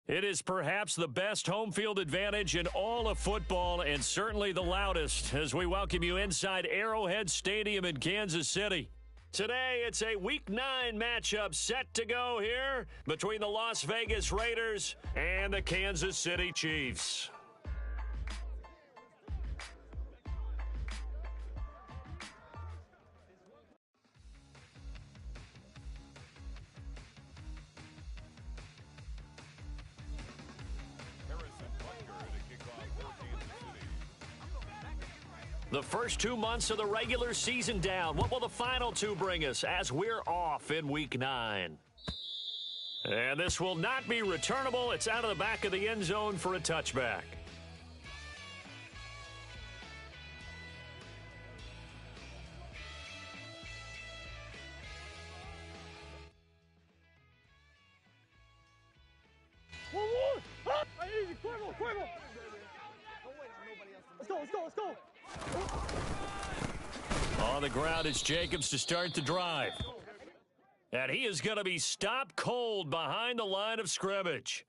It is perhaps the best home field advantage in all of football and certainly the loudest as we welcome you inside Arrowhead Stadium in Kansas City. Today, it's a Week 9 matchup set to go here between the Las Vegas Raiders and the Kansas City Chiefs. The first 2 months of the regular season down. What will the final 2 bring us as we're off in Week 9? And this will not be returnable. It's out of the back of the end zone for a touchback. Let's go. On the ground is Jacobs to start the drive. And he is going to be stopped cold behind the line of scrimmage.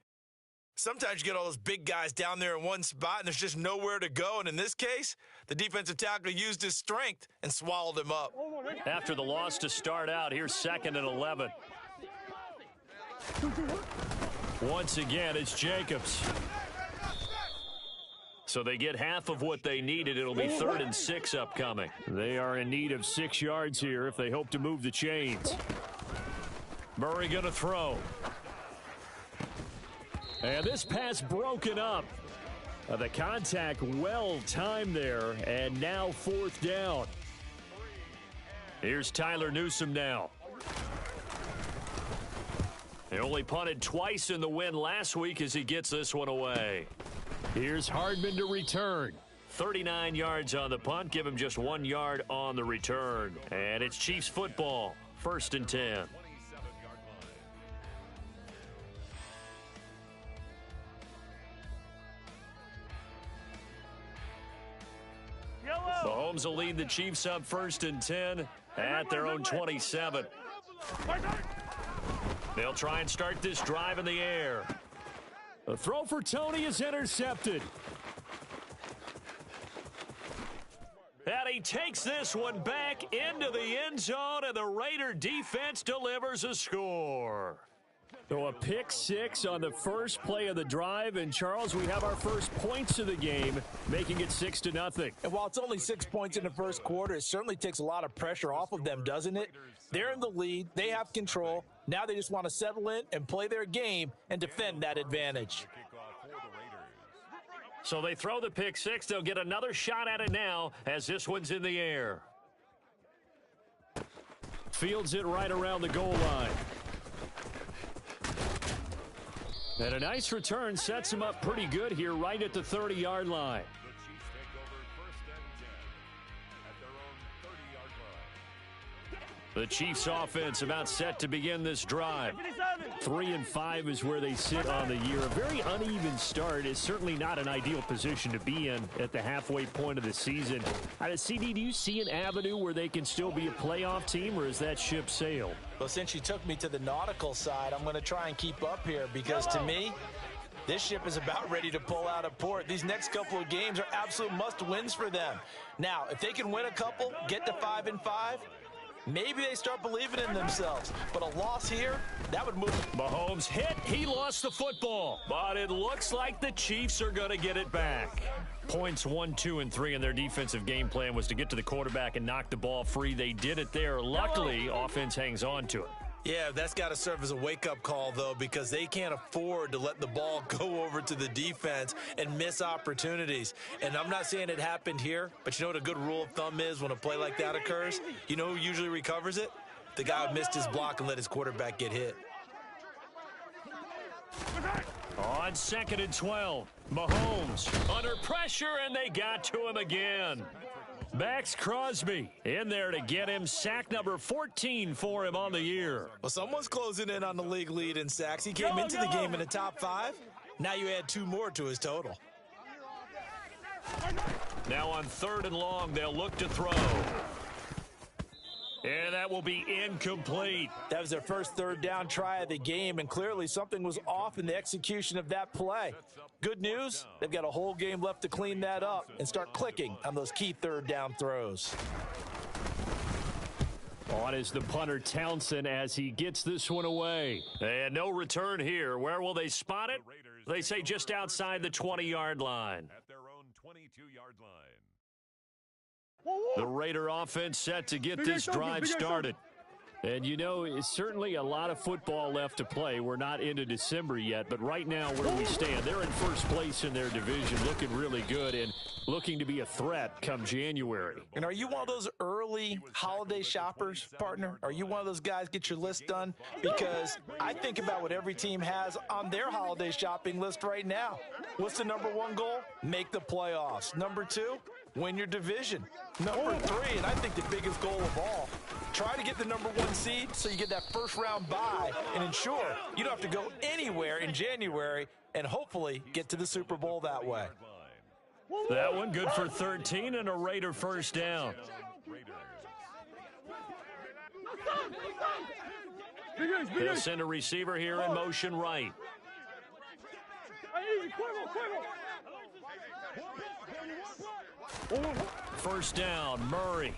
Sometimes you get all those big guys down there in one spot and there's just nowhere to go. And in this case, the defensive tackle used his strength and swallowed him up. After the loss to start out, here's 2nd and 11. Once again, it's Jacobs. So they get half of what they needed. It'll be 3rd and 6 upcoming. They are in need of 6 yards here if they hope to move the chains. Murray going to throw. And this pass broken up. The contact well timed there, and now 4th down. Here's Tyler Newsome now. They only punted twice in the win last week as he gets this one away. Here's Hardman to return. 39 yards on the punt. Give him just 1 yard on the return. And it's Chiefs football. 1st and 10. Mahomes will lead the Chiefs up 1st and 10 at their own 27. They'll try and start this drive in the air. The throw for Tony is intercepted. And he takes this one back into the end zone, and the Raider defense delivers a score. So a pick 6 on the first play of the drive, and Charles, we have our first points of the game, making it 6-0. And while it's only 6 points in the first quarter, it certainly takes a lot of pressure off of them, doesn't it? They're in the lead. They have control. Now they just want to settle in and play their game and defend that advantage. So they throw the pick 6. They'll get another shot at it now as this one's in the air. Fields it right around the goal line. And a nice return sets him up pretty good here right at the 30-yard line. The Chiefs offense about set to begin this drive. 3-5 is where they sit on the year. A very uneven start is certainly not an ideal position to be in at the halfway point of the season. CD, do you see an avenue where they can still be a playoff team, or is that ship sailed? Well, since you took me to the nautical side, I'm going to try and keep up here because to me, this ship is about ready to pull out of port. These next couple of games are absolute must-wins for them. Now, if they can win a couple, get to 5-5, maybe they start believing in themselves. But a loss here, that would move. Mahomes hit. He lost the football. But it looks like the Chiefs are going to get it back. Points 1, 2, and 3 in their defensive game plan was to get to the quarterback and knock the ball free. They did it there. Luckily, offense hangs on to it. Yeah, that's got to serve as a wake-up call, though, because they can't afford to let the ball go over to the defense and miss opportunities. And I'm not saying it happened here, but you know what a good rule of thumb is when a play like that occurs? You know who usually recovers it? The guy who missed his block and let his quarterback get hit. On 2nd and 12, Mahomes under pressure, and they got to him again. Max Crosby in there to get him sack number 14 for him on the year. Well, someone's closing in on the league lead in sacks. He came into the game in the top 5. Now you add 2 more to his total. Now on 3rd and long, they'll look to throw. And that will be incomplete. That was their first third down try of the game, and clearly something was off in the execution of that play. Good news, they've got a whole game left to clean that up and start clicking on those key third down throws. On is the punter Townsend as he gets this one away. And no return here. Where will they spot it? They say just outside the 20-yard line. At their own 22-yard line. The Raider offense set to get this drive started. And, you know, it's certainly a lot of football left to play. We're not into December yet, but right now where we stand, they're in first place in their division, looking really good and looking to be a threat come January. And are you one of those early holiday shoppers, partner? Are you one of those guys get your list done? Because I think about what every team has on their holiday shopping list right now. What's the number one goal? Make the playoffs. Number two, win your division. Number three, and I think the biggest goal of all, try to get the number one seed so you get that first round bye and ensure you don't have to go anywhere in January and hopefully get to the Super Bowl that way. That one good for 13 and a Raider first down. They'll send a receiver here in motion right. First down, Murray.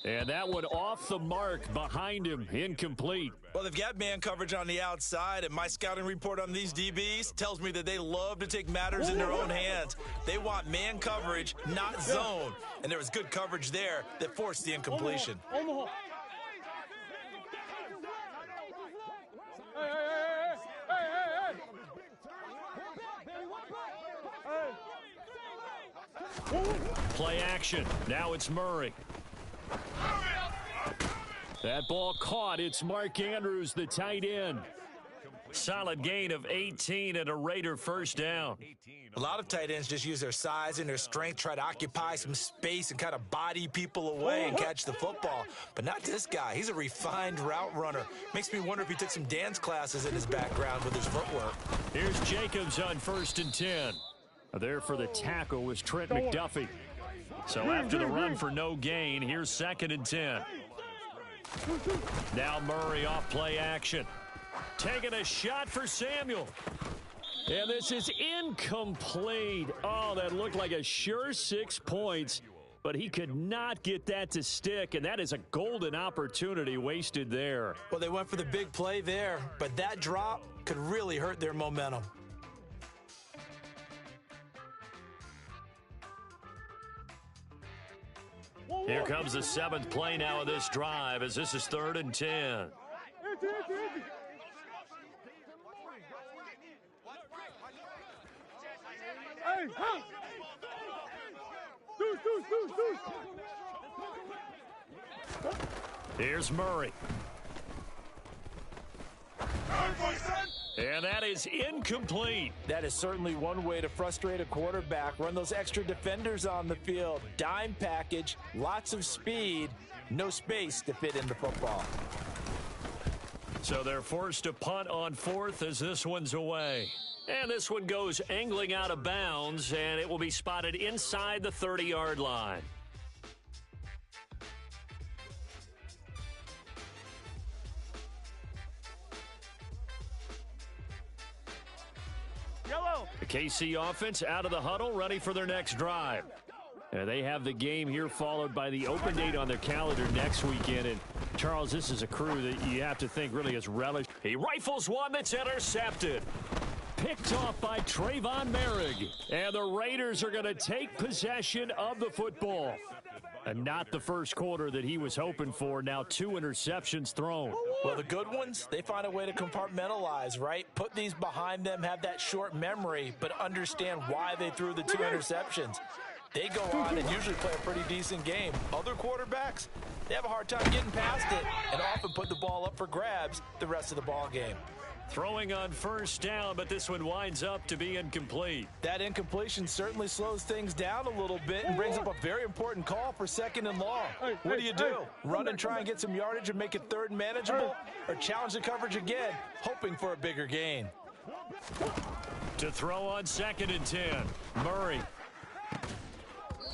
And that one off the mark behind him, incomplete. Well, they've got man coverage on the outside, and my scouting report on these DBs tells me that they love to take matters in their own hands. They want man coverage, not zone. And there was good coverage there that forced the incompletion. Play action. Now it's Murray. That ball caught. It's Mark Andrews, the tight end. Solid gain of 18 and a Raider first down. A lot of tight ends just use their size and their strength, try to occupy some space and kind of body people away and catch the football. But not this guy. He's a refined route runner. Makes me wonder if he took some dance classes in his background with his footwork. Here's Jacobs on 1st and 10. There for the tackle was Trent McDuffie. So after the run for no gain, here's 2nd and 10. Now Murray off play action. Taking a shot for Samuel. And this is incomplete. Oh, that looked like a sure 6 points. But he could not get that to stick, and that is a golden opportunity wasted there. Well, they went for the big play there, but that drop could really hurt their momentum. Here comes the 7th play now of this drive as this is 3rd and 10. Here's Murray. And that is incomplete. That is certainly one way to frustrate a quarterback. Run those extra defenders on the field. Dime package, lots of speed, no space to fit in the football. So they're forced to punt on 4th as this one's away. And this one goes angling out of bounds, and it will be spotted inside the 30-yard line. The KC offense out of the huddle, ready for their next drive. They have the game here followed by the open date on their calendar next weekend. And, Charles, this is a crew that you have to think really has relished. He rifles one that's intercepted. Picked off by Trayvon Merrick. And the Raiders are going to take possession of the football. And not the first quarter that he was hoping for. Now 2 interceptions thrown. Well, the good ones, they find a way to compartmentalize, right? Put these behind them, have that short memory, but understand why they threw the 2 interceptions. They go on and usually play a pretty decent game. Other quarterbacks, they have a hard time getting past it and often put the ball up for grabs the rest of the ball game. Throwing on first down, but this one winds up to be incomplete. That incompletion certainly slows things down a little bit and brings up a very important call for 2nd and long. What do? Run and try and get some yardage and make it 3rd and manageable? Or challenge the coverage again, hoping for a bigger gain? To throw on 2nd and 10, Murray.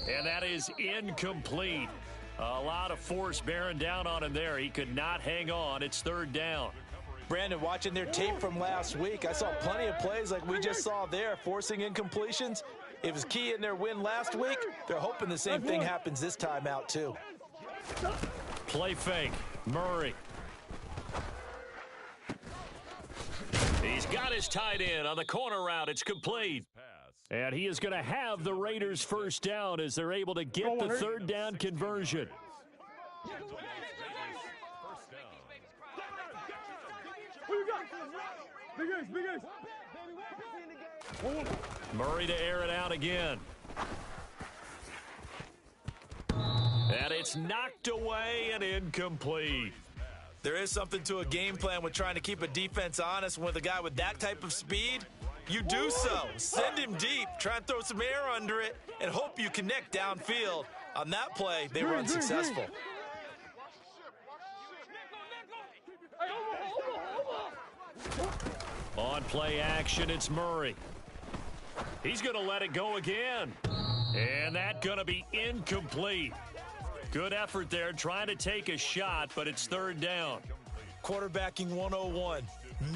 And that is incomplete. A lot of force bearing down on him there. He could not hang on. It's third down. Brandon, watching their tape from last week, I saw plenty of plays like we just saw there, forcing incompletions. It was key in their win last week. They're hoping the same thing happens this time out, too. Play fake. Murray. He's got his tight end on the corner route. It's complete. And he is going to have the Raiders first down as they're able to get the third down conversion. Murray to air it out again. And it's knocked away and incomplete. There is something to a game plan with trying to keep a defense honest. With a guy with that type of speed, you do so. Send him deep, try and throw some air under it, and hope you connect downfield. On that play, they were unsuccessful. On play action, it's Murray. He's going to let it go again. And that's going to be incomplete. Good effort there, trying to take a shot, but it's third down. Quarterbacking 101.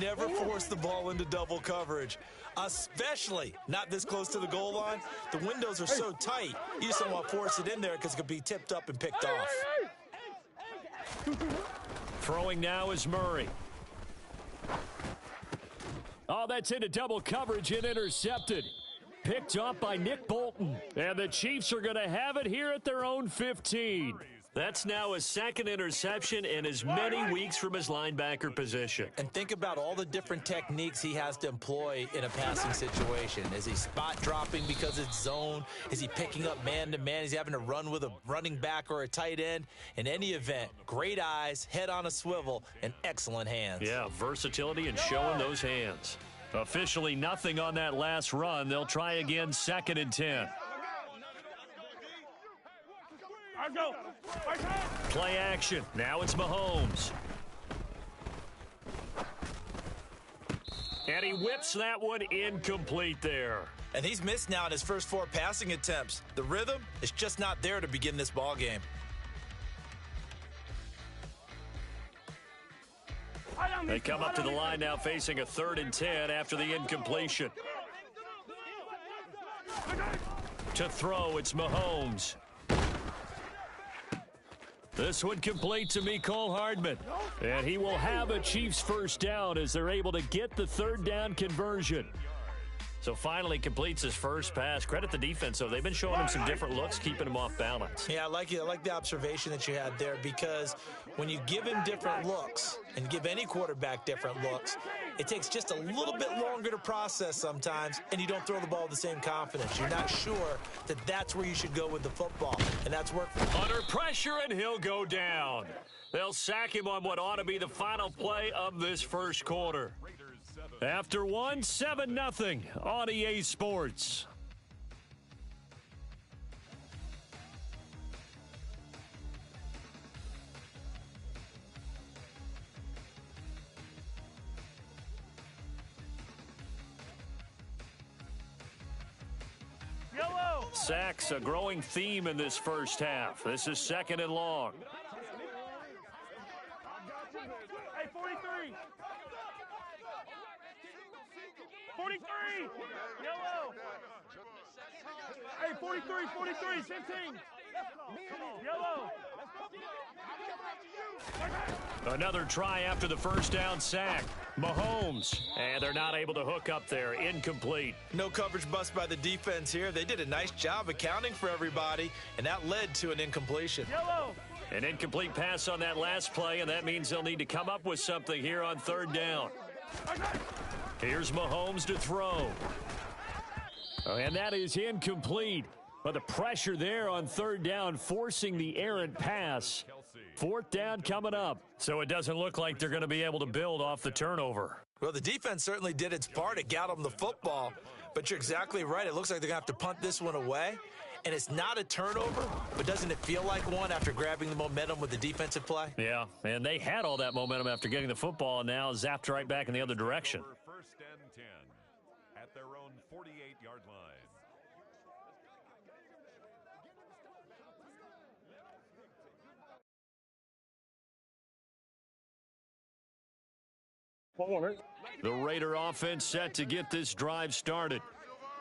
Never force the ball into double coverage, especially not this close to the goal line. The windows are so tight, you just don't want to force it in there because it could be tipped up and picked off. Throwing now is Murray. Oh, that's into double coverage and intercepted. Picked up by Nick Bolton. And the Chiefs are going to have it here at their own 15. That's now his second interception in as many weeks from his linebacker position. And think about all the different techniques he has to employ in a passing situation. Is he spot dropping because it's zone? Is he picking up man-to-man? Is he having to run with a running back or a tight end? In any event, great eyes, head on a swivel, and excellent hands. Yeah, versatility and showing those hands. Officially nothing on that last run. They'll try again, 2nd and 10. Play action. Now it's Mahomes. And he whips that one incomplete there. And he's missed now in his first 4 passing attempts. The rhythm is just not there to begin this ball game. They come up to the line now facing a 3rd and 10 after the incompletion. To throw, it's Mahomes. This one complete to Mecole Hardman. And he will have a Chiefs first down as they're able to get the 3rd down conversion. So finally completes his first pass. Credit the defense, though. They've been showing him some different looks, keeping him off balance. Yeah, I like it. I like the observation that you had there, because when you give him different looks and give any quarterback different looks, it takes just a little bit longer to process sometimes, and you don't throw the ball with the same confidence. You're not sure that that's where you should go with the football, and that's worked. Under pressure, and he'll go down. They'll sack him on what ought to be the final play of this first quarter. After 7-0 on EA Sports. Yellow. Sacks, a growing theme in this first half. This is 2nd and long. Hey, 43. 43. Yellow. Hey, 43, 15. Yellow. Another try after the first down sack. Mahomes. And they're not able to hook up there. Incomplete. No coverage bust by the defense here. They did a nice job accounting for everybody, and that led to an incompletion. Yellow. An incomplete pass on that last play, and that means they'll need to come up with something here on 3rd down. Here's Mahomes to throw. And that is incomplete. But the pressure there on 3rd down, forcing the errant pass. 4th down coming up. So it doesn't look like they're going to be able to build off the turnover. Well, the defense certainly did its part. It got them the football. But you're exactly right. It looks like they're going to have to punt this one away. And it's not a turnover, but doesn't it feel like one after grabbing the momentum with the defensive play? Yeah, and they had all that momentum after getting the football, and now zapped right back in the other direction. 1st and 10 at their own 48-yard line. The Raider offense set to get this drive started.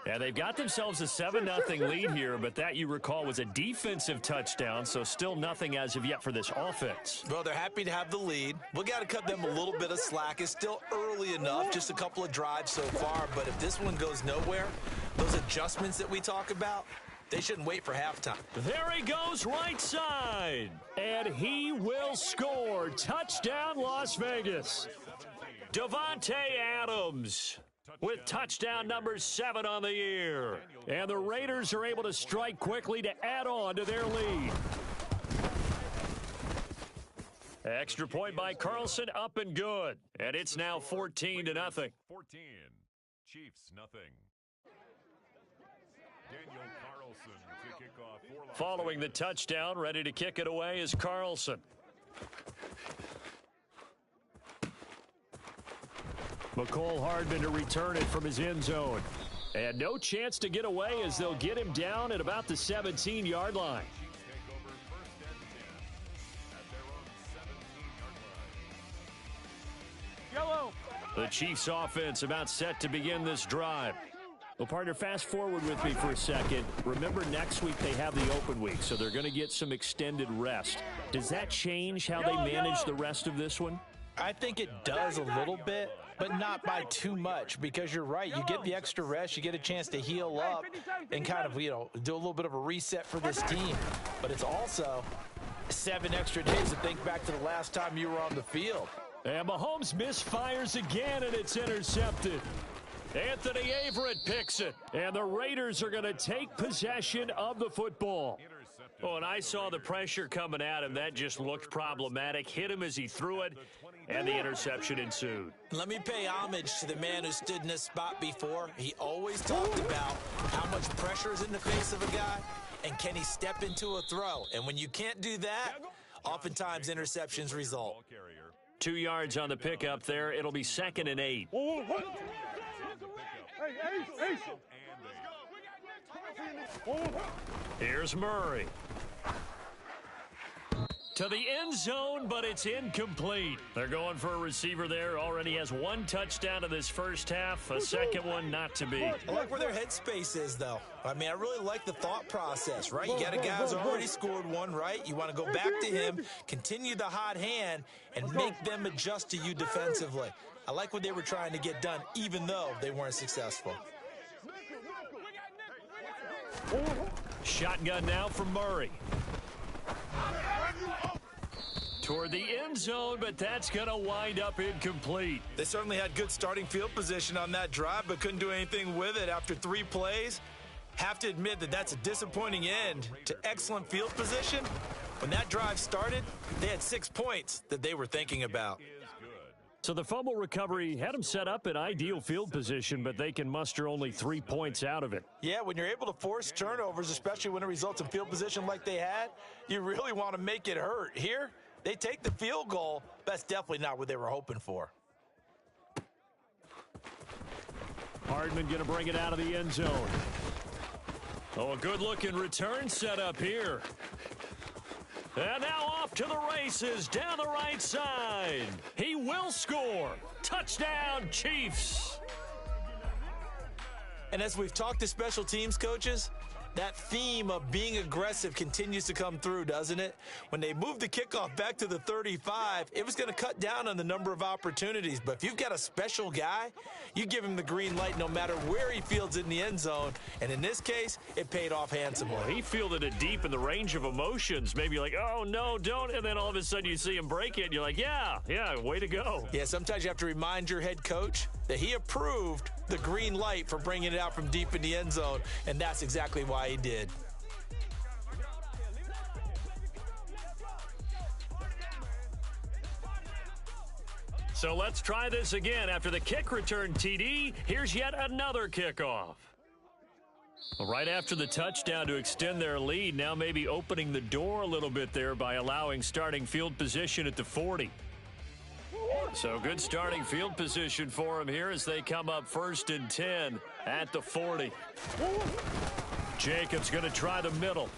And they've got themselves a 7-0 lead here, but that, you recall, was a defensive touchdown, so still nothing as of yet for this offense. Well, they're happy to have the lead. We got to cut them a little bit of slack. It's still early enough, just a couple of drives so far, but if this one goes nowhere, those adjustments that we talk about, they shouldn't wait for halftime. There he goes right side, and he will score. Touchdown, Las Vegas. Davante Adams with touchdown number 7 on the year. And the Raiders are able to strike quickly to add on to their lead. Extra point by Carlson, up and good. And it's now 14-0. 14. Chiefs, nothing. Daniel Carlson to kick off. Following the touchdown, ready to kick it away is Carlson. McCole Hardman to return it from his end zone. And no chance to get away as they'll get him down at about the 17-yard line. Yellow. The Chiefs offense about set to begin this drive. Well, partner, fast forward with me for a second. Remember, next week they have the open week, so they're going to get some extended rest. Does that change how they manage the rest of this one? I think it does a little bit, but not by too much, because you're right. You get the extra rest. You get a chance to heal up and kind of, do a little bit of a reset for this team. But it's also 7 extra days to think back to the last time you were on the field. And Mahomes misfires again, and it's intercepted. Anthony Averett picks it, and the Raiders are going to take possession of the football. Oh, and I saw the pressure coming at him. That just looked problematic. Hit him as he threw it, and the interception ensued. Let me pay homage to the man who stood in this spot before. He always talked about how much pressure is in the face of a guy, and can he step into a throw. And when you can't do that, oftentimes interceptions result. 2 yards on the pickup there. It'll be 2nd and 8. Here's Murray. To the end zone, but it's incomplete. They're going for a receiver there. Already has 1 touchdown in this first half. A second one not to be. I like where their headspace is, though. I mean, I really like the thought process, right? You got a guy who's already scored 1, right? You want to go back to him, continue the hot hand, and make them adjust to you defensively. I like what they were trying to get done, even though they weren't successful. Shotgun now from Murray. Toward the end zone, but that's going to wind up incomplete. They certainly had good starting field position on that drive, but couldn't do anything with it after 3 plays. Have to admit that that's a disappointing end to excellent field position. When that drive started, they had 6 points that they were thinking about. So the fumble recovery had them set up in ideal field position, but they can muster only 3 points out of it. Yeah, when you're able to force turnovers, especially when it results in field position like they had, you really want to make it hurt. Here, they take the field goal. That's definitely not what they were hoping for. Hardman going to bring it out of the end zone. Oh, a good-looking return set up here. And now off to the races down the right side. He will score. Touchdown, Chiefs. And as we've talked to special teams coaches, that theme of being aggressive continues to come through, doesn't it? When they moved the kickoff back to the 35, it was going to cut down on the number of opportunities. But if you've got a special guy, you give him the green light no matter where he fields in the end zone. And in this case, it paid off handsomely. He fielded it deep in the range of emotions. Maybe like, oh, no, don't. And then all of a sudden you see him break it. And you're like, yeah, way to go. Yeah, sometimes you have to remind your head coach that he approved the green light for bringing it out from deep in the end zone. And that's exactly why he did. So let's try this again. After the kick return TD, here's yet another kickoff. Right after the touchdown to extend their lead, now maybe opening the door a little bit there by allowing starting field position at the 40. So good starting field position for him here as they come up 1st and 10 at the 40. Jacobs going to try the middle.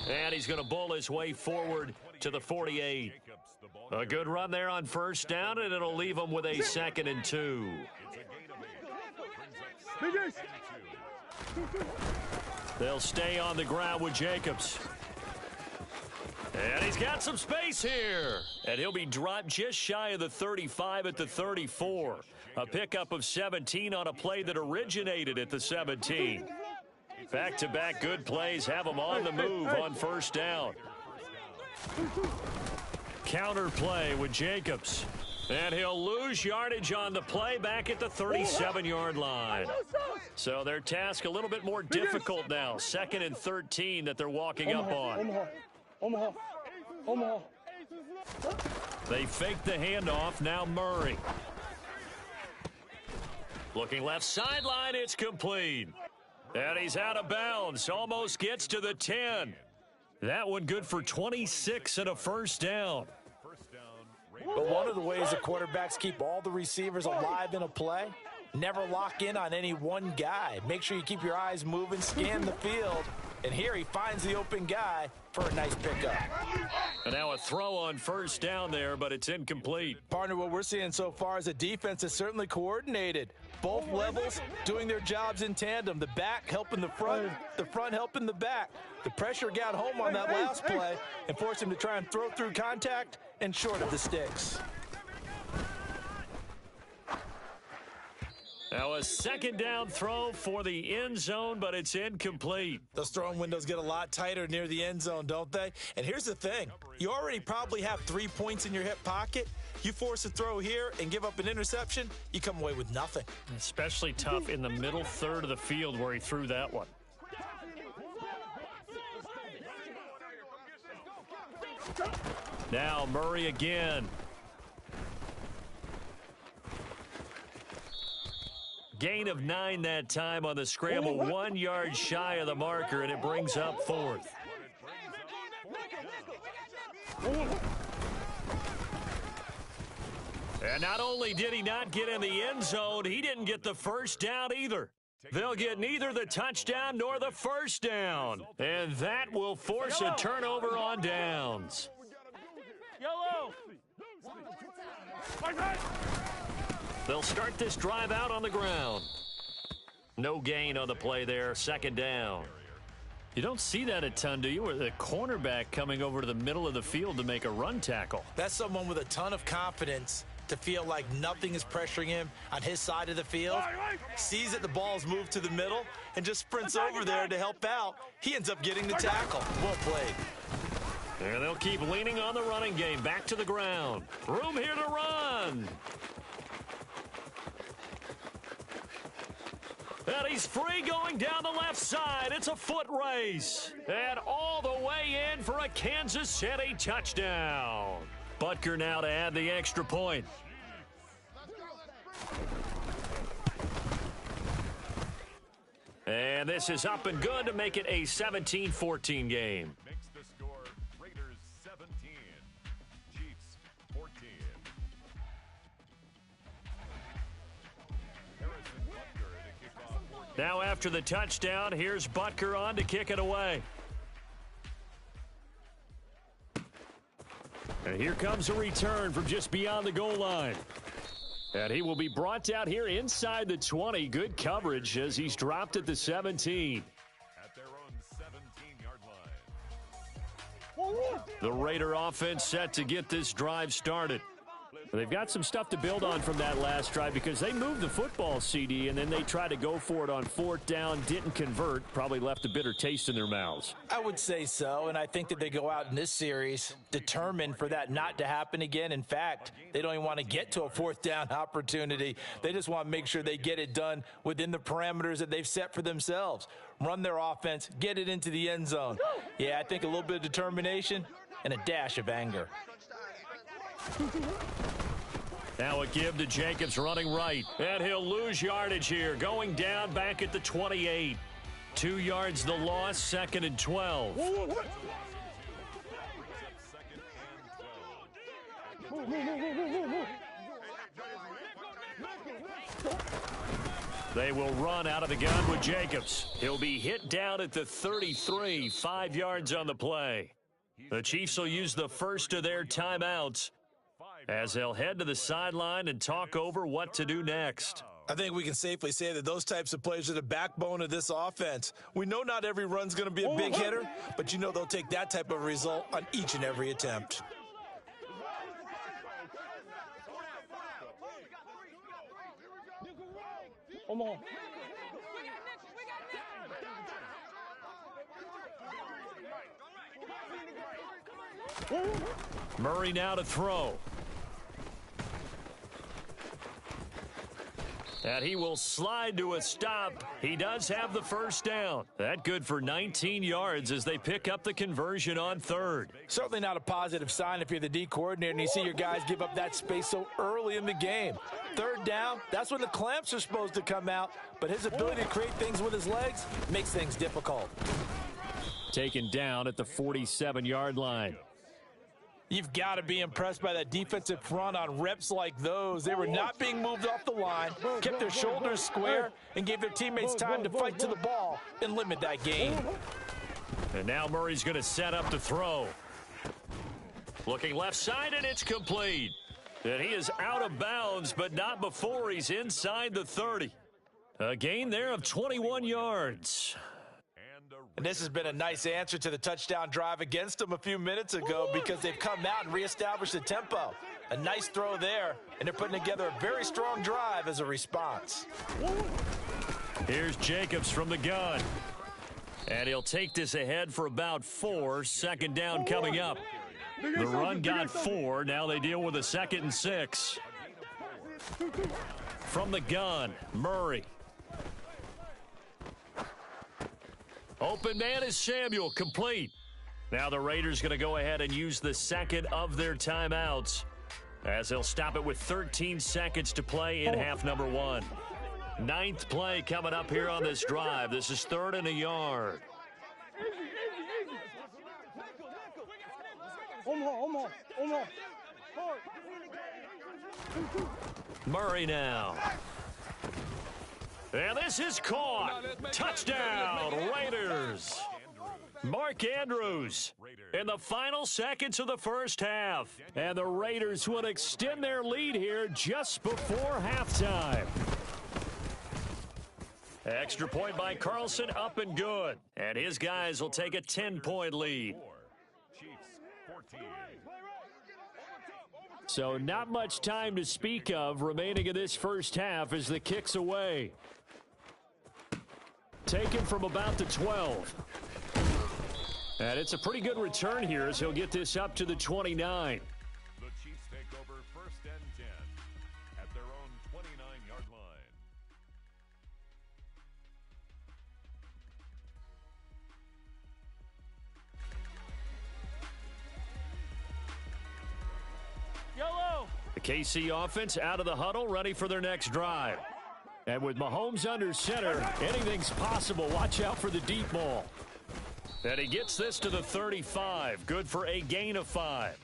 And he's going to bowl his way forward to the 48. A good run there on first down, and it'll leave them with a 2nd and 2. They'll stay on the ground with Jacobs. And he's got some space here. And he'll be dropped just shy of the 35 at the 34. A pickup of 17 on a play that originated at the 17. Back-to-back good plays have him on the move on first down. Counter play with Jacobs. And he'll lose yardage on the play back at the 37-yard line. So their task a little bit more difficult now. 2nd and 13 that they're walking up on. Omaha. They fake the handoff. Now Murray. Looking left sideline. It's complete. And he's out of bounds. Almost gets to the 10. That one good for 26 and a first down. But one of the ways the quarterbacks keep all the receivers alive in a play, never lock in on any one guy. Make sure you keep your eyes moving, scan the field. And here he finds the open guy for a nice pickup. And now a throw on first down there, but it's incomplete. Partner, what we're seeing so far is a defense that's certainly coordinated. Both levels doing their jobs in tandem. The back helping the front helping the back. The pressure got home on that last play and forced him to try and throw through contact and short of the sticks. Now a 2nd down throw for the end zone, but it's incomplete. Those throwing windows get a lot tighter near the end zone, don't they? And here's the thing. You already probably have 3 points in your hip pocket. You force a throw here and give up an interception, you come away with nothing. Especially tough in the middle third of the field where he threw that one. Now Murray again. Gain of 9 that time on the scramble. 1 yard shy of the marker, and it brings up 4th. And not only did he not get in the end zone, he didn't get the first down either. They'll get neither the touchdown nor the first down. And that will force a turnover on downs. Yellow. They'll start this drive out on the ground. No gain on the play there, 2nd down. You don't see that a ton, do you? Or the cornerback coming over to the middle of the field to make a run tackle. That's someone with a ton of confidence to feel like nothing is pressuring him on his side of the field. Sees that the ball's moved to the middle and just sprints over there to help out. He ends up getting the tackle. Well played. And they'll keep leaning on the running game. Back to the ground. Room here to run. And he's free going down the left side. It's a foot race. And all the way in for a Kansas City touchdown. Butker now to add the extra point. And this is up and good to make it a 17-14 game. Makes the score Raiders 17, Chiefs 14. Harrison Butker to kick off. Now after the touchdown, here's Butker on to kick it away. And here comes a return from just beyond the goal line. And he will be brought down here inside the 20. Good coverage as he's dropped at the 17. At their own 17-yard line. The Raider offense set to get this drive started. They've got some stuff to build on from that last drive because they moved the football, CD, and then they tried to go for it on 4th down, didn't convert, probably left a bitter taste in their mouths. I would say so, and I think that they go out in this series determined for that not to happen again. In fact, they don't even want to get to a 4th down opportunity. They just want to make sure they get it done within the parameters that they've set for themselves. Run their offense, get it into the end zone. Yeah, I think a little bit of determination and a dash of anger. Now a give to Jacobs running right. And he'll lose yardage here. Going down back at the 28. 2 yards the loss, 2nd and 12. They will run out of the gun with Jacobs. He'll be hit down at the 33. 5 yards on the play. The Chiefs will use the first of their timeouts as they'll head to the sideline and talk over what to do next. I think we can safely say that those types of players are the backbone of this offense. We know not every run's going to be a big hitter, but you know they'll take that type of result on each and every attempt. Murray now to throw. And he will slide to a stop. He does have the first down. That good for 19 yards as they pick up the conversion on third. Certainly not a positive sign if you're the D coordinator and you see your guys give up that space so early in the game. Third down, that's when the clamps are supposed to come out, but his ability to create things with his legs makes things difficult. Taken down at the 47-yard line. You've got to be impressed by that defensive front on reps like those. They were not being moved off the line, kept their shoulders square, and gave their teammates time to fight to the ball and limit that gain. And now Murray's going to set up to throw. Looking left side, and it's complete. And he is out of bounds, but not before he's inside the 30. A gain there of 21 yards. And this has been a nice answer to the touchdown drive against them a few minutes ago because they've come out and reestablished the tempo. A nice throw there, and they're putting together a very strong drive as a response. Here's Jacobs from the gun. And he'll take this ahead for about 4. Second down coming up. The run got 4. Now they deal with a 2nd and 6. From the gun, Murray. Open man is Samuel, complete. Now the Raiders going to go ahead and use the second of their timeouts as they'll stop it with 13 seconds to play in half number 1. 9th play coming up here on this drive. This is 3rd and a yard. Murray now. And this is caught. Touchdown, Raiders. Mark Andrews in the final seconds of the first half. And the Raiders will extend their lead here just before halftime. Extra point by Carlson, up and good. And his guys will take a 10-point lead. So not much time to speak of remaining in this first half as the kick's away. Taken from about the 12. And it's a pretty good return here as he'll get this up to the 29. The Chiefs take over 1st and 10 at their own 29-yard line. Yellow. The KC offense out of the huddle, ready for their next drive. And with Mahomes under center, anything's possible. Watch out for the deep ball. And he gets this to the 35. Good for a gain of 5.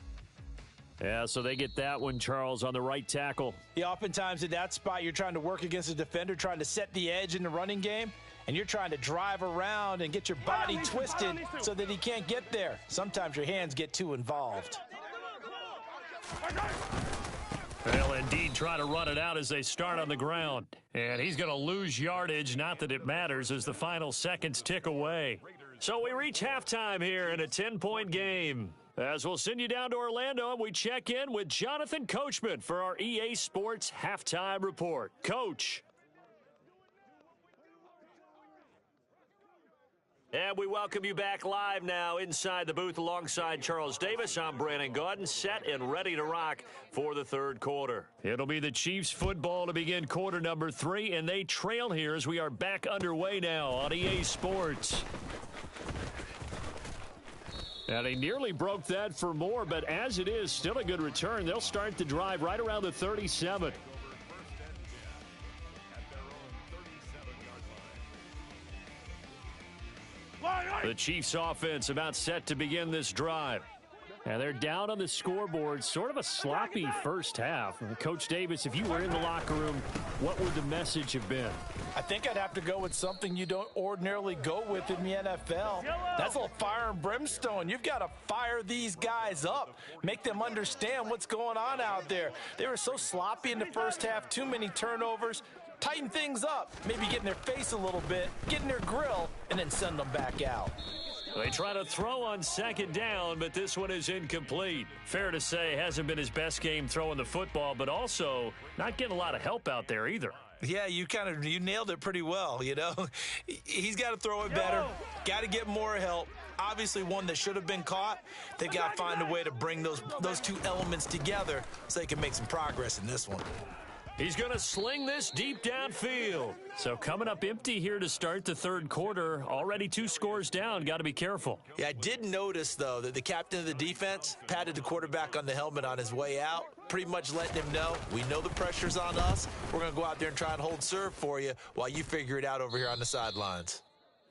Yeah, so they get that one, Charles, on the right tackle. Yeah, oftentimes in that spot, you're trying to work against a defender, trying to set the edge in the running game, and you're trying to drive around and get your body twisted so that he can't get there. Sometimes your hands get too involved. They'll indeed try to run it out as they start on the ground. And he's going to lose yardage, not that it matters, as the final seconds tick away. So we reach halftime here in a 10-point game. As we'll send you down to Orlando, and we check in with Jonathan Coachman for our EA Sports Halftime Report. Coach. And we welcome you back live now inside the booth alongside Charles Davis. I'm Brandon Gaudin, set and ready to rock for the third quarter. It'll be the Chiefs football to begin quarter number 3, and they trail here as we are back underway now on EA Sports. And they nearly broke that for more, but as it is, still a good return. They'll start the drive right around the 37. The Chiefs offense about set to begin this drive. And they're down on the scoreboard, sort of a sloppy first half. And Coach Davis, if you were in the locker room, what would the message have been? I think I'd have to go with something you don't ordinarily go with in the NFL. That's a little fire and brimstone. You've got to fire these guys up, make them understand what's going on out there. They were so sloppy in the first half, too many turnovers. Tighten things up, maybe get in their face a little bit, get in their grill, and then send them back out. They try to throw on second down, but this one is incomplete. Fair to say, hasn't been his best game throwing the football, but also not getting a lot of help out there either. Yeah, you nailed it pretty well, you know. He's got to throw it better, got to get more help. Obviously one that should have been caught. They've got to find a way to bring those two elements together so they can make some progress in this one. He's going to sling this deep downfield. So coming up empty here to start the third quarter. Already 2 scores down. Got to be careful. Yeah, I did notice, though, that the captain of the defense patted the quarterback on the helmet on his way out, pretty much letting him know, we know the pressure's on us. We're going to go out there and try and hold serve for you while you figure it out over here on the sidelines.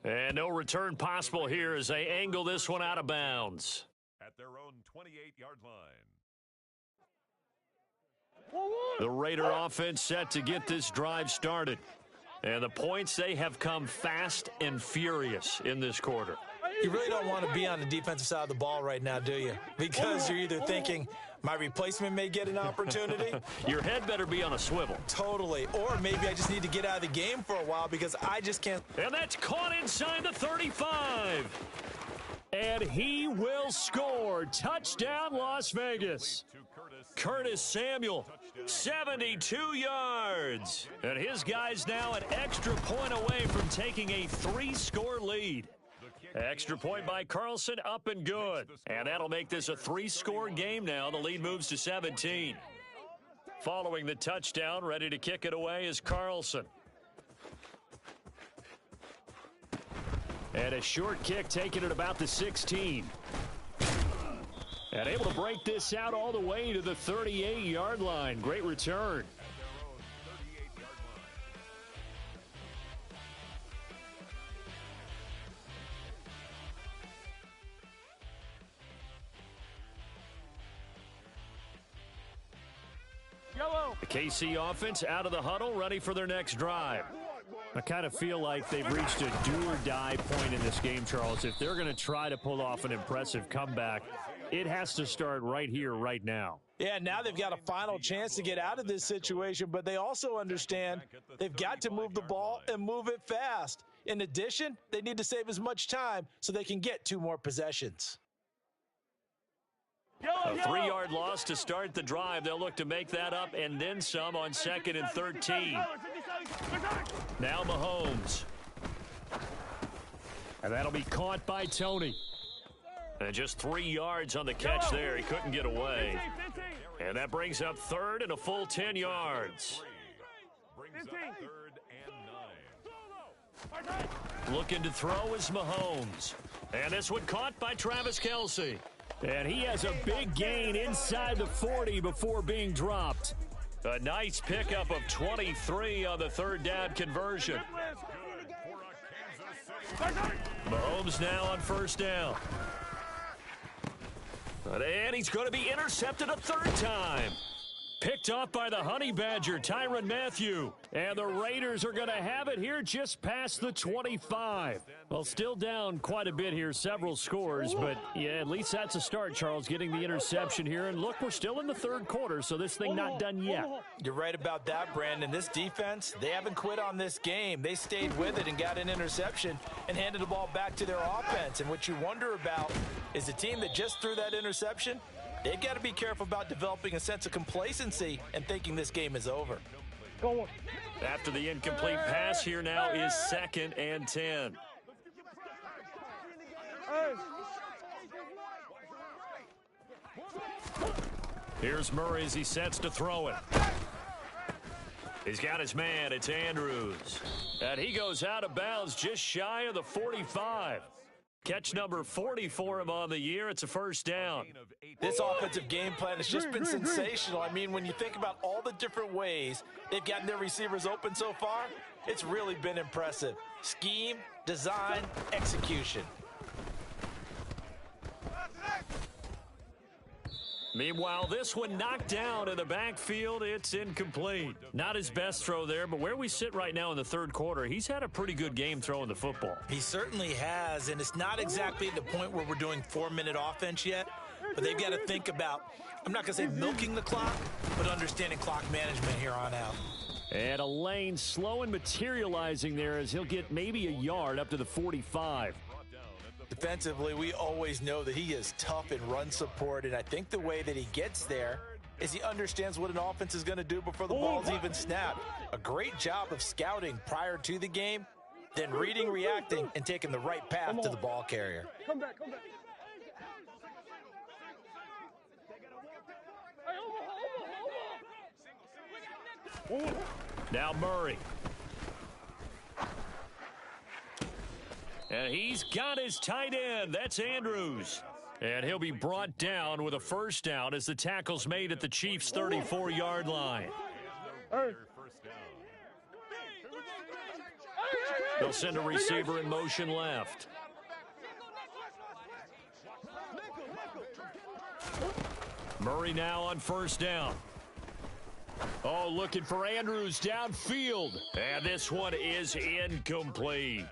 And no return possible here as they angle this one out of bounds. At their own 28-yard line. The Raider offense set to get this drive started. And the points, they have come fast and furious in this quarter. You really don't want to be on the defensive side of the ball right now, do you? Because you're either thinking, my replacement may get an opportunity. Your head better be on a swivel. Totally. Or maybe I just need to get out of the game for a while because I just can't. And that's caught inside the 35. And he will score. Touchdown, Las Vegas. Curtis Samuel, 72 yards. And his guys now an extra point away from taking a 3-score lead. Extra point by Carlson, up and good. And that'll make this a 3-score game now. The lead moves to 17. Following the touchdown, ready to kick it away is Carlson. And a short kick taken at about the 16. And able to break this out all the way to the 38-yard line. Great return. The KC offense out of the huddle, ready for their next drive. I kind of feel like they've reached a do-or-die point in this game, Charles. If they're going to try to pull off an impressive comeback, it has to start right here, right now. Yeah, now they've got a final chance to get out of this situation, but they also understand they've got to move the ball and move it fast. In addition, they need to save as much time so they can get 2 more possessions. A 3-yard loss to start the drive. They'll look to make that up and then some on 2nd and 13. Now Mahomes. And that'll be caught by Tony. And just 3 yards on the catch there. He couldn't get away. And that brings up 3rd and a full 10 yards. Brings up 3rd and 9. Looking to throw is Mahomes. And this one caught by Travis Kelce. And he has a big gain inside the 40 before being dropped. A nice pickup of 23 on the 3rd down conversion. Mahomes now on 1st down. And he's going to be intercepted a 3rd time. Picked off by the Honey Badger, Tyrann Mathieu. And the Raiders are going to have it here just past the 25. Well, still down quite a bit here, several scores. But, yeah, at least that's a start, Charles, getting the interception here. And, look, we're still in the 3rd quarter, so this thing not done yet. You're right about that, Brandon. This defense, they haven't quit on this game. They stayed with it and got an interception and handed the ball back to their offense. And what you wonder about is the team that just threw that interception, they've got to be careful about developing a sense of complacency and thinking this game is over. After the incomplete pass, here now is 2nd and 10. Here's Murray as he sets to throw it. He's got his man. It's Andrews. And he goes out of bounds just shy of the 45. Catch number 40 for him on the year. It's a 1st down. This offensive game plan has just been sensational. I mean, when you think about all the different ways they've gotten their receivers open so far, it's really been impressive. Scheme, design, execution. Meanwhile, this one knocked down in the backfield. It's incomplete. Not his best throw there, but where we sit right now in the third quarter, he's had a pretty good game throwing the football. He certainly has, and it's not exactly at the point where we're doing 4-minute offense yet, but they've got to think about, I'm not going to say milking the clock, but understanding clock management here on out. And a lane slow and materializing there as he'll get maybe a yard up to the 45. Defensively, we always know that he is tough in run support, and I think the way that he gets there is he understands what an offense is going to do before the ball's even snapped. A great job of scouting prior to the game, then reading, reacting, and taking the right path to the ball carrier. Come back, come back. Now Murray. And he's got his tight end. That's Andrews. And he'll be brought down with a first down as the tackle's made at the Chiefs' 34-yard line. They'll send a receiver in motion left. Murray now on first down. Oh, looking for Andrews downfield. And this one is incomplete.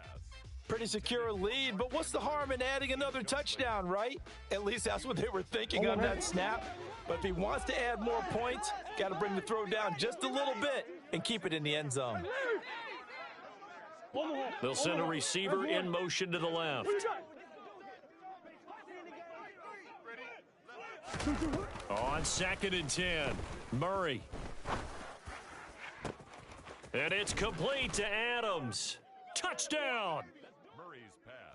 Pretty secure lead, but what's the harm in adding another touchdown, right? At least that's what they were thinking on that snap. But if he wants to add more points, got to bring the throw down just a little bit and keep it in the end zone. They'll send a receiver in motion to the left. On 2nd and 10, Murray. And it's complete to Adams. Touchdown!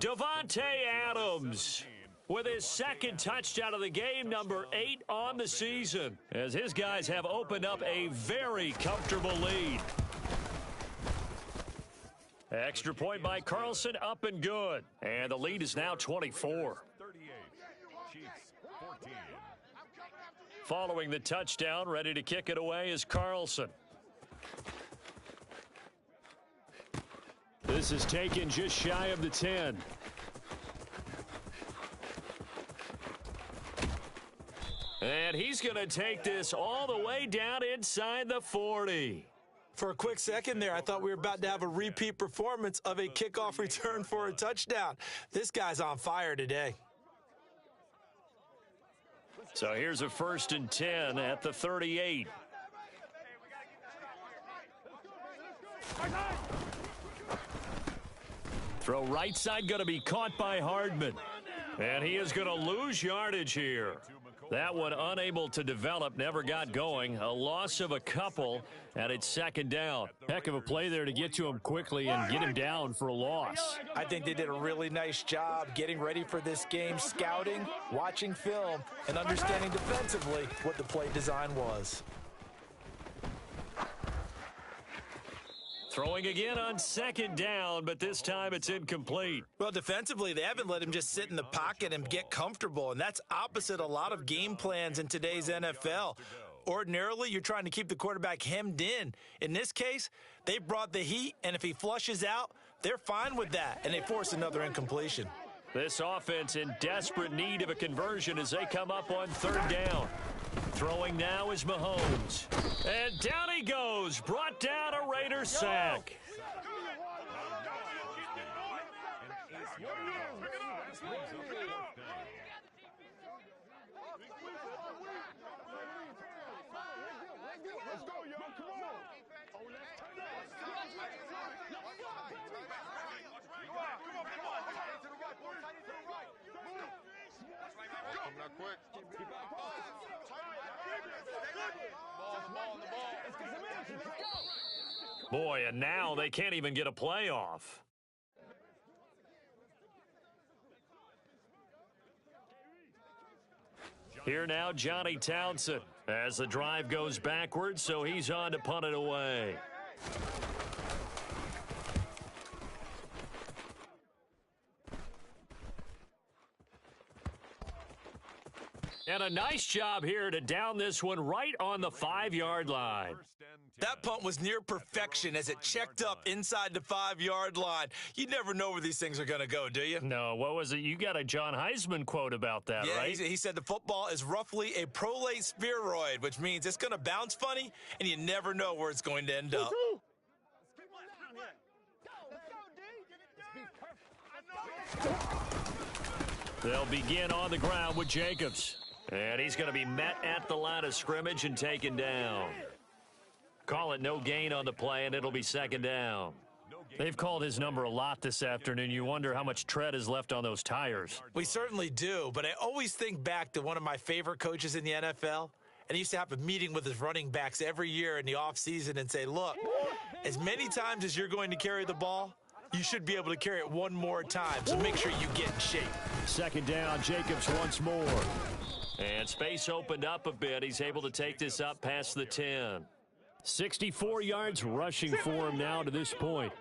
Davante Adams with his second touchdown of the game, number 8 on the season, as his guys have opened up a very comfortable lead. Extra point by Carlson, up and good. And the lead is now 24. 38, Chiefs 14. Following the touchdown, ready to kick it away is Carlson. This is taken just shy of the 10. And he's going to take this all the way down inside the 40. For a quick second there, I thought we were about to have a repeat performance of a kickoff return for a touchdown. This guy's on fire today. So here's a 1st and 10 at the 38. Throw right side going to be caught by Hardman. And he is going to lose yardage here. That one unable to develop, never got going. A loss of a couple, and it's 2nd down. Heck of a play there to get to him quickly and get him down for a loss. I think they did a really nice job getting ready for this game, scouting, watching film, and understanding defensively what the play design was. Throwing again on 2nd down, but this time it's incomplete. Well, defensively, they haven't let him just sit in the pocket and get comfortable, and that's opposite a lot of game plans in today's NFL. Ordinarily, you're trying to keep the quarterback hemmed in. In this case, they brought the heat, and if he flushes out, they're fine with that, and they force another incompletion. This offense in desperate need of a conversion as they come up on 3rd down. Throwing now is Mahomes. And down he goes. Brought down a Raider sack. Let's go, y'all. Come on. I'm not quick. Boy, and now they can't even get a playoff. Here now, Johnny Townsend, as the drive goes backwards, so he's on to punt it away. And a nice job here to down this one right on the 5-yard line. 1st and That punt was near perfection as it checked up inside the 5-yard line. You never know where these things are going to go, do you? No, what was it? You got a John Heisman quote about that, yeah, right? He said the football is roughly a prolate spheroid, which means it's going to bounce funny, and you never know where it's going to end up. They'll begin on the ground with Jacobs. And he's going to be met at the line of scrimmage and taken down. Call it no gain on the play, and it'll be second down. They've called his number a lot this afternoon. You wonder how much tread is left on those tires. We certainly do, but I always think back to one of my favorite coaches in the NFL, and he used to have a meeting with his running backs every year in the offseason and say, look, as many times as you're going to carry the ball, you should be able to carry it one more time, so make sure you get in shape. Second down, Jacobs once more. And space opened up a bit. He's able to take this up past the 10. 64 yards rushing for him now to this point.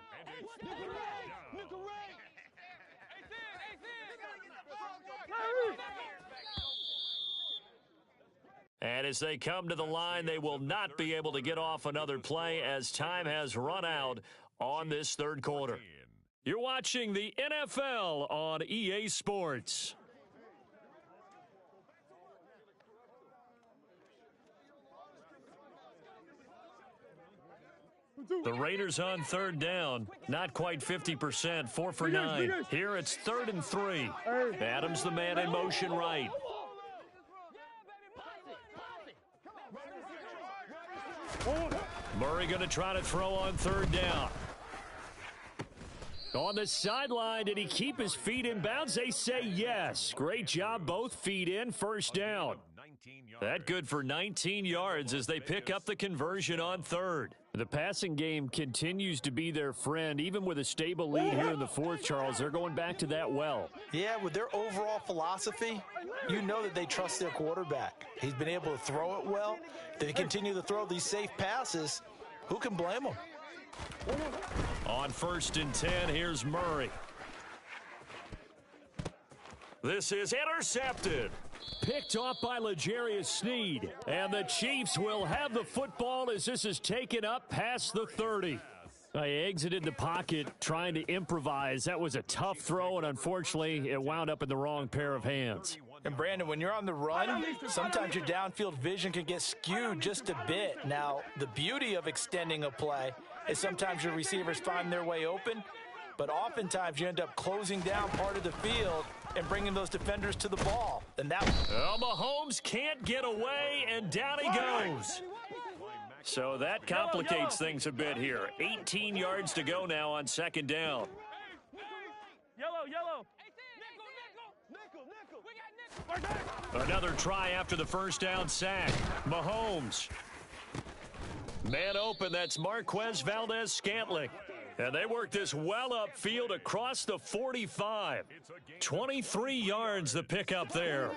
And as they come to the line, they will not be able to get off another play as time has run out on this third quarter. You're watching the NFL on EA Sports. The Raiders on third down, not quite 50%, 4 for 9. Here it's 3rd and 3. Adams the man in motion right. Murray going to try to throw on third down. On the sideline, did he keep his feet in bounds? They say yes. Great job, both feet in, first down. That good for 19 yards as they pick up the conversion on third. The passing game continues to be their friend. Even with a stable lead here in the fourth, Charles, they're going back to that well. Yeah, with their overall philosophy, you know that they trust their quarterback. He's been able to throw it well. They continue to throw these safe passes. Who can blame them? On 1st and 10, here's Murray. This is intercepted. Picked off by L'Jarius Sneed. And the Chiefs will have the football as this is taken up past the 30. He exited the pocket trying to improvise. That was a tough throw, and unfortunately, it wound up in the wrong pair of hands. And, Brandon, when you're on the run, sometimes your downfield vision can get skewed just a bit. Now, the beauty of extending a play is sometimes your receivers find their way open, but oftentimes you end up closing down part of the field and bringing those defenders to the ball. And that Mahomes can't get away, and down he goes. So that complicates things a bit here. 18 yards to go now on second down. Yellow. Another try after the first down sack. Mahomes. Man open, that's Marquez Valdez-Scantling. And they work this well upfield across the 45. 23 yards the pickup there.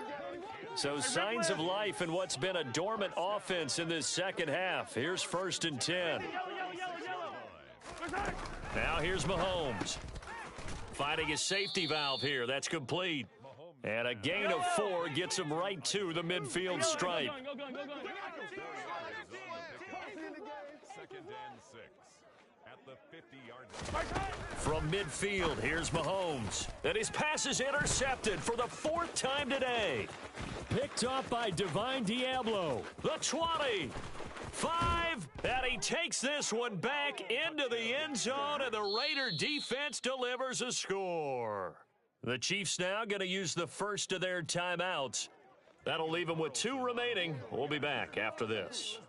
So signs of life in what's been a dormant offense in this second half. Here's 1st and 10. Now here's Mahomes. Finding his safety valve here. That's complete. And a gain of 4 gets him right to the midfield stripe. 2nd and 6 at the 50-yard line. From midfield, here's Mahomes. And his pass is intercepted for the 4th time today. Picked off by Divine Diablo. The 20. 5. And he takes this one back into the end zone, and the Raider defense delivers a score. The Chiefs now going to use the first of their timeouts. That'll leave them with 2 remaining. We'll be back after this.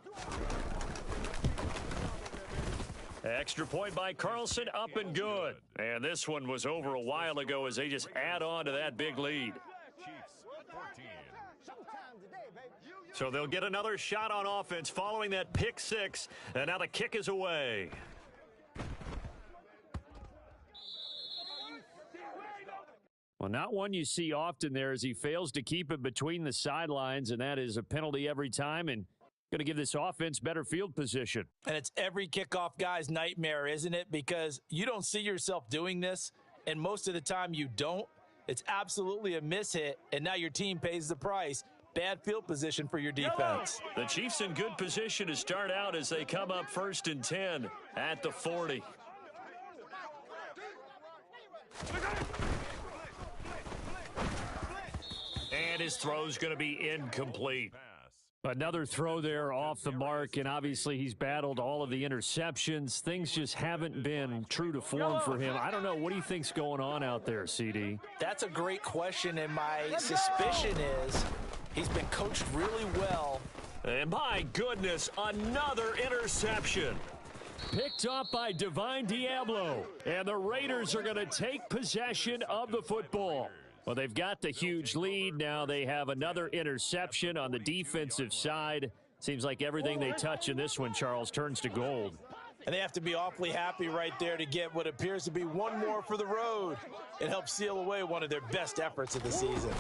Extra point by Carlson, up and good. And this one was over a while ago as they just add on to that big lead. Chiefs 14. So they'll get another shot on offense following that pick 6. And now the kick is away. Well, not one you see often there as he fails to keep it between the sidelines, and that is a penalty every time and going to give this offense better field position. And it's every kickoff guy's nightmare, isn't it? Because you don't see yourself doing this, and most of the time you don't. It's absolutely a mishit, and now your team pays the price. bad field position for your defense. The Chiefs in good position to start out as they come up 1st and 10 at the 40. And his throw's going to be incomplete. Another throw there off the mark, and obviously he's battled all of the interceptions. Things just haven't been true to form for him. I don't know. What do you think's going on out there, CD? That's a great question, and my suspicion is he's been coached really well. And my goodness, another interception. Picked up by Divine Diablo. And the Raiders are going to take possession of the football. Well, they've got the huge lead. Now they have another interception on the defensive side. Seems like everything they touch in this one, Charles, turns to gold. And they have to be awfully happy right there to get what appears to be one more for the road. It helps seal away one of their best efforts of the season.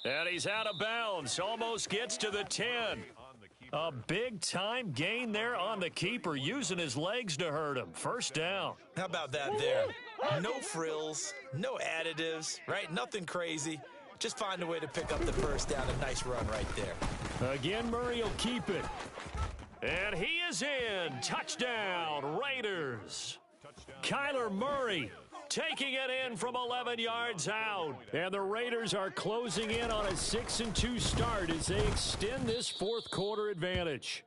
And he's out of bounds. Almost gets to the 10. A big-time gain there on the keeper, using his legs to hurt him. First down. How about that there? No frills, no additives, right? Nothing crazy. Just find a way to pick up the first down. A nice run right there. Again, Murray will keep it. And he is in. Touchdown, Raiders. Kyler Murray taking it in from 11 yards out. And the Raiders are closing in on a 6-2 start as they extend this fourth quarter advantage.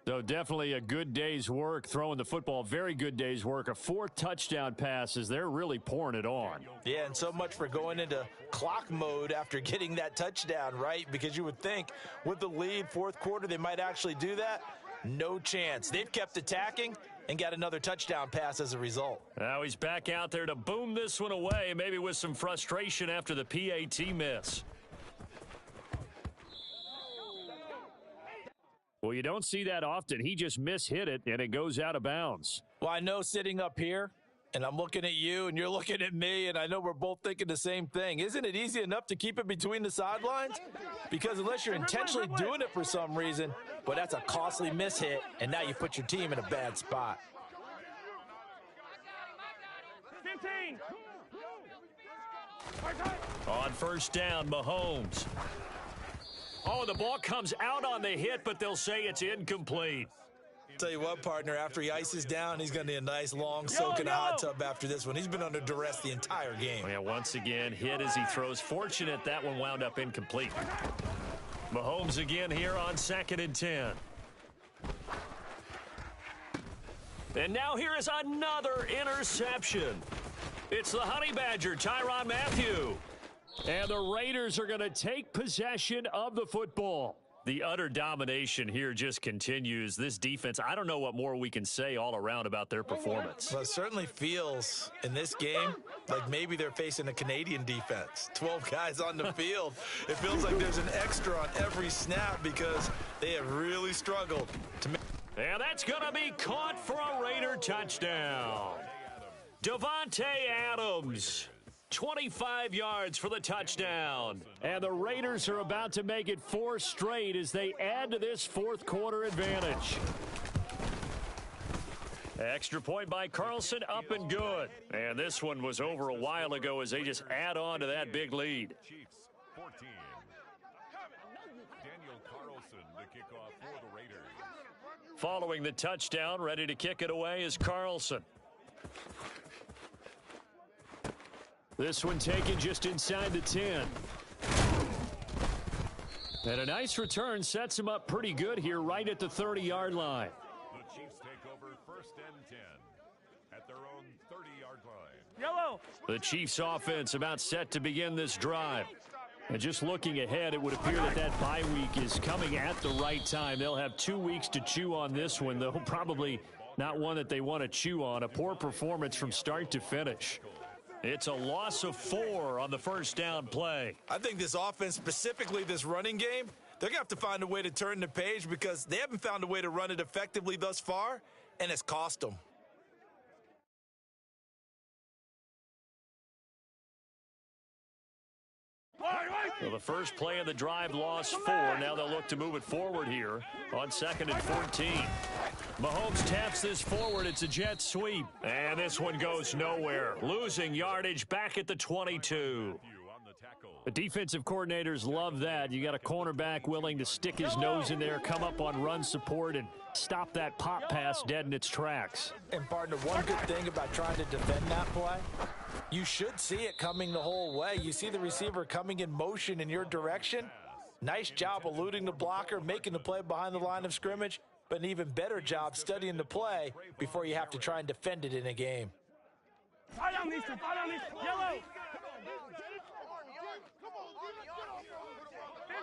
So definitely a good day's work throwing the football. Very good day's work. A 4th touchdown pass as they're really pouring it on. Yeah, and so much for going into clock mode after getting that touchdown, right? Because you would think with the lead, fourth quarter, they might actually do that. No chance. They've kept attacking and got another touchdown pass as a result. Now he's back out there to boom this one away, maybe with some frustration after the PAT miss. Well, you don't see that often. He just mishit it, and it goes out of bounds. Well, I know sitting up here, and I'm looking at you, and you're looking at me, and I know we're both thinking the same thing. Isn't it easy enough to keep it between the sidelines? Because unless you're intentionally doing it for some reason, but that's a costly mishit, and now you put your team in a bad spot. 15. On first down, Mahomes. Oh, the ball comes out on the hit, but they'll say it's incomplete. Tell you what, partner, after he ices down, he's going to need a nice long soak in a hot tub after this one. He's been under duress the entire game. Yeah, once again, hit as he throws. Fortunate that one wound up incomplete. Mahomes again here on 2nd and 10. And now here is another interception. It's the Honey Badger, Tyrann Mathieu. And the Raiders are going to take possession of the football. The utter domination here just continues. This defense, I don't know what more we can say all around about their performance. Well, it certainly feels in this game like maybe they're facing a Canadian defense. 12 guys on the field. It feels like there's an extra on every snap because they have really struggled to make. And that's going to be caught for a Raider touchdown. Davante Adams. 25 yards for the touchdown. And the Raiders are about to make it 4 straight as they add to this fourth quarter advantage. Extra point by Carlson, up and good. And this one was over a while ago as they just add on to that big lead. Chiefs 14. Daniel Carlson, the kickoff for the Raiders. Following the touchdown, ready to kick it away is Carlson. This one taken just inside the 10. And a nice return sets him up pretty good here right at the 30-yard line. The Chiefs take over 1st and 10 at their own 30-yard line. Yellow. The Chiefs offense about set to begin this drive. And just looking ahead, it would appear that that bye week is coming at the right time. They'll have 2 weeks to chew on this one, though probably not one that they want to chew on. A poor performance from start to finish. It's a loss of 4 on the first down play. I think this offense, specifically this running game, they're going to have to find a way to turn the page because they haven't found a way to run it effectively thus far, and it's cost them. Well, the first play of the drive lost 4. Now they'll look to move it forward here on 2nd and 14. Mahomes taps this forward. It's a jet sweep. And this one goes nowhere. Losing yardage back at the 22. The defensive coordinators love that. You got a cornerback willing to stick his nose in there, come up on run support, and stop that pop pass dead in its tracks. And, partner, one good thing about trying to defend that play, you should see it coming the whole way. You see the receiver coming in motion in your direction. Nice job eluding the blocker, making the play behind the line of scrimmage, but an even better job studying the play before you have to try and defend it in a game. Fall down, Easton. Fall down, Easton. Yellow.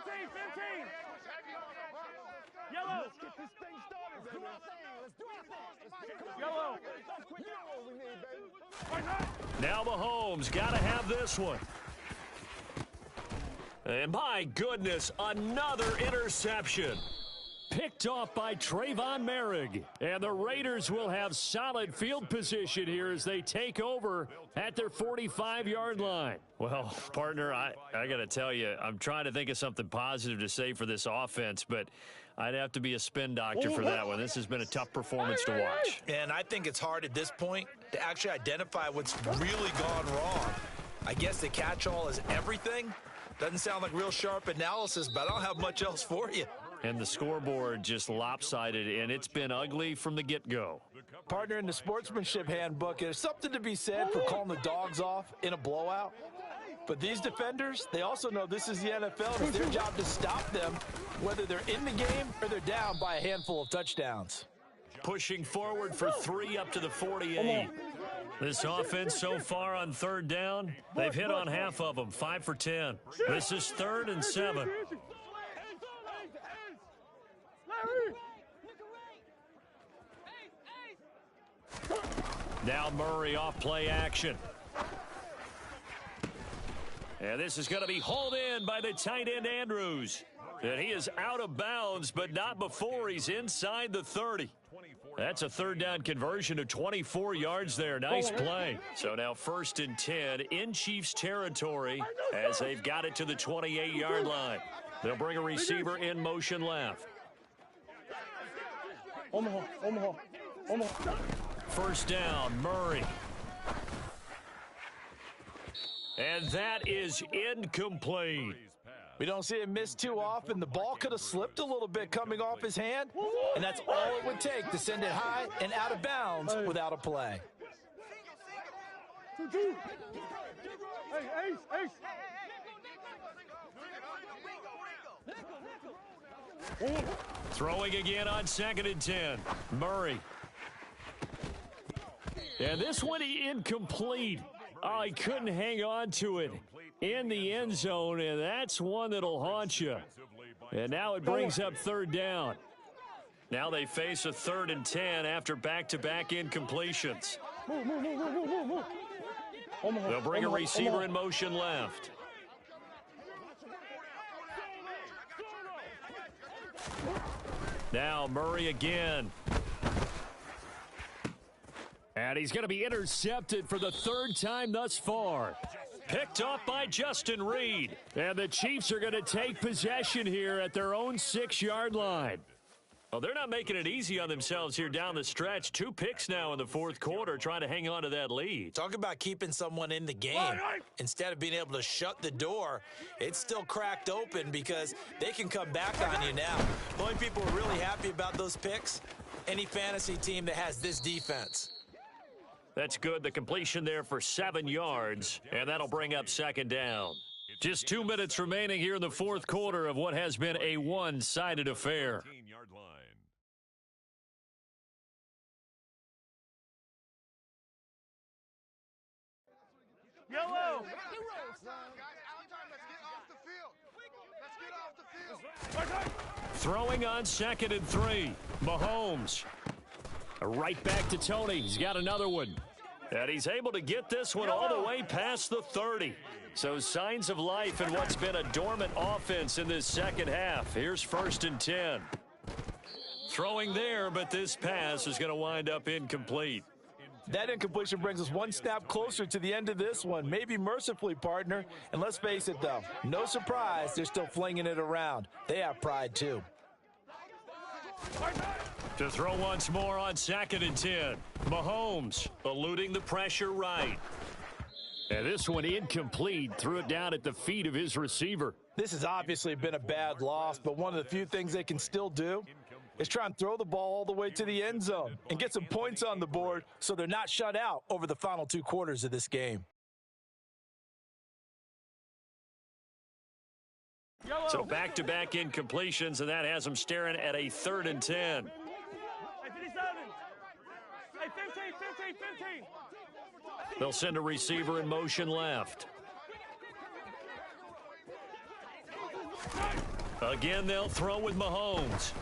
15. Yellow. Let's get this thing started, baby. Yellow. Now Mahomes got to have this one. And my goodness, another interception. Picked off by Trayvon Merrick. And the Raiders will have solid field position here as they take over at their 45-yard line. Well, partner, I got to tell you, I'm trying to think of something positive to say for this offense, but I'd have to be a spin doctor for that one. This has been a tough performance to watch. And I think it's hard at this point to actually identify what's really gone wrong. I guess the catch-all is everything. Doesn't sound like real sharp analysis, but I don't have much else for you. And the scoreboard just lopsided, and it's been ugly from the get-go. Partner, in the sportsmanship handbook, there's something to be said for calling the dogs off in a blowout. But these defenders, they also know this is the NFL, and it's their job to stop them, whether they're in the game or they're down by a handful of touchdowns. Pushing forward for 3 up to the 48. This offense so far on 3rd down, they've hit on half of them, 5 for 10. This is 3rd and 7. Now Murray off play action. And this is going to be hauled in by the tight end Andrews. And he is out of bounds, but not before he's inside the 30. That's a 3rd down conversion of 24 yards there. Nice play. So now 1st and 10 in Chiefs territory as they've got it to the 28-yard line. They'll bring a receiver in motion left. Omaha. 1st down, Murray. And that is incomplete. We don't see him miss too often. The ball could have slipped a little bit coming off his hand, and that's all it would take to send it high and out of bounds without a play. Hey, Ace. Throwing again on 2nd and 10. Murray. And this one incomplete. Oh, he couldn't hang on to it in the end zone, and that's one that'll haunt you. And now it brings up 3rd down. Now they face a 3rd and 10 after back-to-back incompletions. They'll bring a receiver in motion left. Now Murray again. And he's going to be intercepted for the 3rd time thus far. Picked off by Justin Reed. And the Chiefs are going to take possession here at their own 6-yard line. Well, they're not making it easy on themselves here down the stretch. 2 picks now in the 4th quarter trying to hang on to that lead. Talk about keeping someone in the game. Instead of being able to shut the door, it's still cracked open because they can come back on you now. The only people who are really happy about those picks, any fantasy team that has this defense. That's good. The completion there for 7 yards, and that'll bring up 2nd down. Just 2 minutes remaining here in the 4th quarter of what has been a one-sided affair. Yellow. Throwing on 2nd and 3. Mahomes. Right back to Tony. He's got another one. And he's able to get this one all the way past the 30. So signs of life in what's been a dormant offense in this second half. Here's 1st and 10. Throwing there, but this pass is going to wind up incomplete. That incompletion brings us one snap closer to the end of this one. Maybe mercifully, partner. And let's face it, though, no surprise, they're still flinging it around. They have pride, too. To throw once more on 2nd and 10. Mahomes eluding the pressure right. And this one incomplete. Threw it down at the feet of his receiver. This has obviously been a bad loss, but one of the few things they can still do is try and throw the ball all the way to the end zone and get some points on the board so they're not shut out over the final 2 quarters of this game. So back-to-back incompletions, and that has them staring at a 3rd and 10. They'll send a receiver in motion left. Again, they'll throw with Mahomes.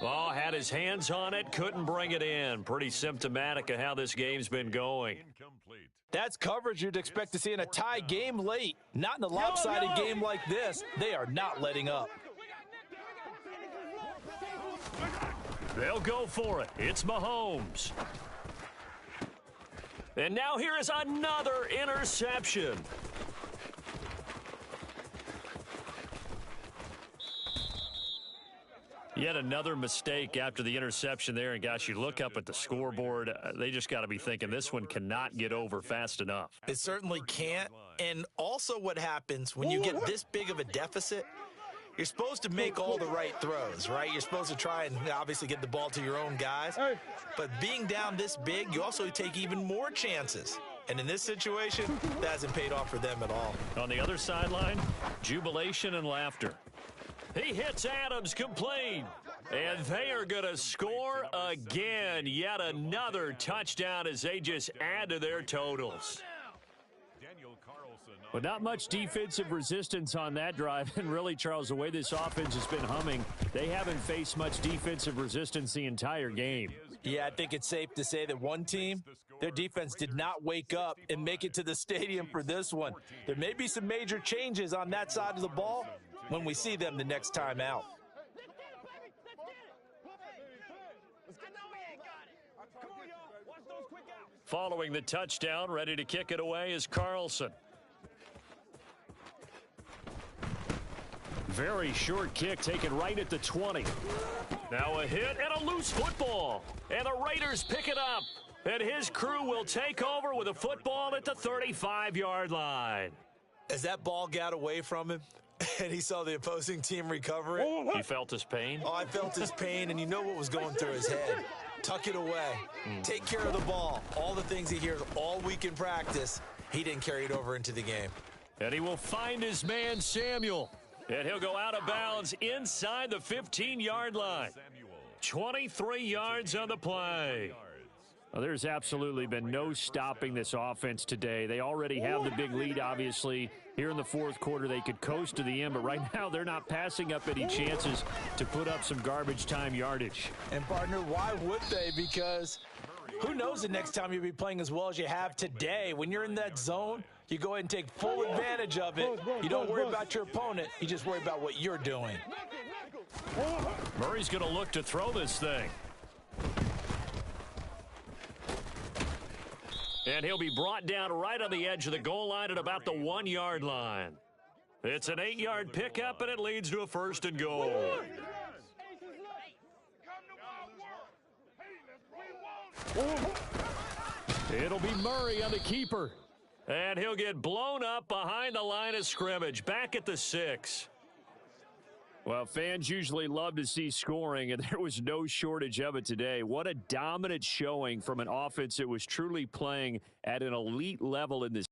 Oh, had his hands on it, couldn't bring it in. Pretty symptomatic of how this game's been going. That's coverage you'd expect to see in a tie game late. Not in a lopsided game like this. They are not letting up. They'll go for it. It's Mahomes. And now here is another interception. Yet another mistake after the interception there. And, gosh, you look up at the scoreboard, they just got to be thinking this one cannot get over fast enough. It certainly can't. And also what happens when you get this big of a deficit, you're supposed to make all the right throws, right? You're supposed to try and obviously get the ball to your own guys. But being down this big, you also take even more chances. And in this situation, that hasn't paid off for them at all. On the other sideline, jubilation and laughter. He hits Adams complete. And they are going to score again. Yet another touchdown as they just add to their totals. But not much defensive resistance on that drive. And really, Charles, the way this offense has been humming, they haven't faced much defensive resistance the entire game. Yeah, I think it's safe to say that one team, their defense did not wake up and make it to the stadium for this one. There may be some major changes on that side of the ball when we see them the next time out. Following the touchdown, ready to kick it away is Carlson. Very short kick taken right at the 20. Now a hit and a loose football. And the Raiders pick it up. And his crew will take over with a football at the 35-yard line. As that ball got away from him and he saw the opposing team recover it. He felt his pain? Oh, I felt his pain, and you know what was going through his head. Tuck it away. Take care of the ball. All the things he hears all week in practice, he didn't carry it over into the game. And he will find his man, Samuel. And he'll go out of bounds inside the 15-yard line. 23 yards on the play. Well, there's absolutely been no stopping this offense today. They already have the big lead, obviously. Here in the fourth quarter, they could coast to the end, but right now they're not passing up any chances to put up some garbage time yardage. And, partner, why would they? Because who knows the next time you'll be playing as well as you have today. When you're in that zone, you go ahead and take full advantage of it. You don't worry about your opponent. You just worry about what you're doing. Murray's going to look to throw this thing. And he'll be brought down right on the edge of the goal line at about the 1-yard line. It's an 8-yard pickup, and it leads to a 1st and goal. It'll be Murray on the keeper. And he'll get blown up behind the line of scrimmage, back at the 6. Well, fans usually love to see scoring, and there was no shortage of it today. What a dominant showing from an offense that was truly playing at an elite level in this